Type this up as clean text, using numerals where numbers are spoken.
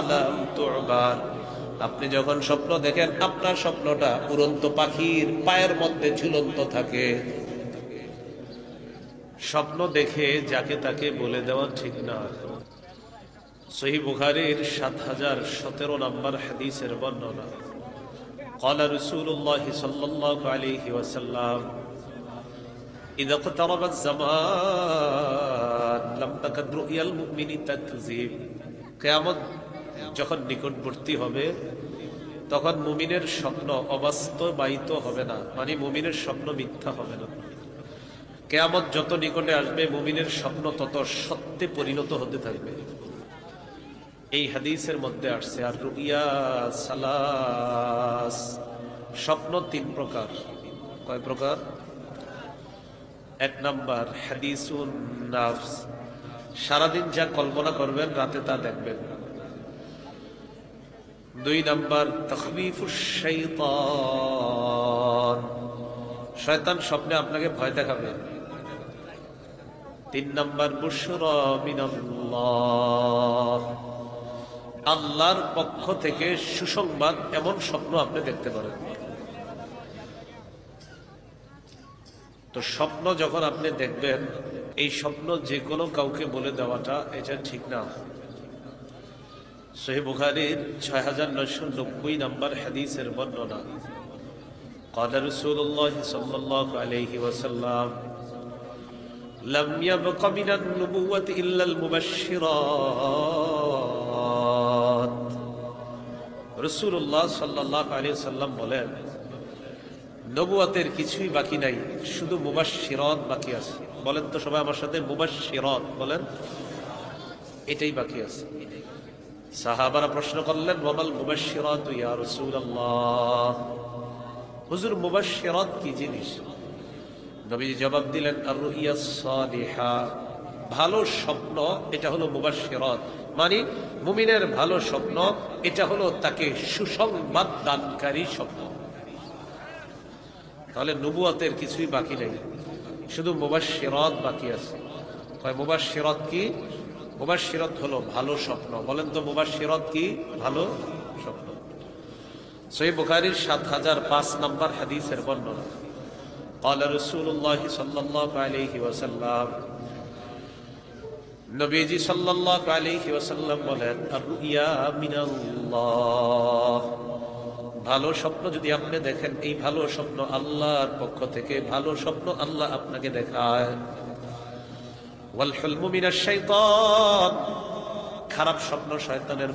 লাম তু'বার। আপনি যখন স্বপ্ন দেখেন আপনার স্বপ্নটা উড়ন্ত পাখির পায়ের মধ্যে ঝুলন্ত থাকে। স্বপ্ন দেখে যাকে তাকে বলে দেওয়া ঠিক না। সহিহ বুখারীর ৭০১৭ নম্বর হাদিসের বর্ণনা, قال رسول الله صلى الله عليه وسلم إذا اقترب الزمان لم تكد رؤيا المؤمن تكذب। কিয়ামত যখন নিকটবর্তী হবে তখন মুমিনের স্বপ্ন অবাস্তবায়িত হবে না, মানে মুমিনের স্বপ্ন মিথ্যা হবে না। কিয়ামত যত নিকটে আসবে মুমিনের স্বপ্ন তত সত্যে পরিণত হতে থাকবে। এই হাদিসের মধ্যে আসছে আর রুইয়া সালাস, স্বপ্ন তিন প্রকার। কয় প্রকার? এক নাম্বার হাদিসুন নাফস, সারাদিন যা কল্পনা করবেন রাতে তা দেখবেন। দুই নাম্বার তাখবীফুশ শাইতান, শয়তান স্বপ্নে আপনাকে ভয় দেখাবে। তিন নাম্বার বুশরা মিনাল্লাহ, আল্লাহর পক্ষ থেকে সুসংবাদ, এমন স্বপ্ন আপনি দেখতে পারেন। তো স্বপ্ন যখন আপনি দেখবেন, এই স্বপ্ন যে কোনো কাউকে বলে দেওয়াটা এটা ঠিক না। সহিহ বুখারীর ৬৯৯০ নম্বর হাদিসের বর্ণনা, قال رسول الله صلى الله عليه وسلم لم يبق من النبوة إلا المبشرات। রাসূলুল্লাহ সাল্লাল্লাহু আলাইহি ওয়াসাল্লাম বলেন, নবুয়তের কিছুই বাকি নাই, শুধু মুবাশশিরাত বাকি আছে। বলেন তো সবাই আমার সাথে, মুবাশশিরাত বলেন, এটাই বাকি আছে। সাহাবারা প্রশ্ন করলেন, ওয়ামাল মুবাশশিরাত ইয়া রাসূলুল্লাহ, হুজুর মুবাশশিরাত কি জিনিস? নবীজি জবাব দিলেন, আর-রুইয়াস সালিহা, ভালো স্বপ্ন, এটা হলো মুবাশশিরাত, মানে মুমিনের ভালো স্বপ্ন, এটা হলো তাকে সুসংবাদ দানকারী স্বপ্ন। তাহলে নবুয়তের কিছুই বাকি নেই, শুধু মুবাশশিরাত বাকি আছে। কয় মুবাশশিরাত কি? মুবাশশিরাত হলো ভালো স্বপ্ন। বলেন তো মুবাশশিরাত কি? ভালো স্বপ্ন। সহিহ বুখারীর ৭০০৫ নম্বর হাদিসের বর্ণনা, قال رسول الله صلى الله عليه وسلم, নবীজি সাল্লাল্লাহু আলাইহি ওয়াসাল্লাম বলেন, আর-রুইয়া মিনাল্লাহ, ভালো স্বপ্ন যদি আপনি দেখেন, এই ভালো স্বপ্ন আল্লাহর পক্ষ থেকে, ভালো স্বপ্ন আল্লাহ আপনাকে দেখায়। ওয়াল হুলমু মিনাশ শাইতান, খারাপ স্বপ্ন শয়তানের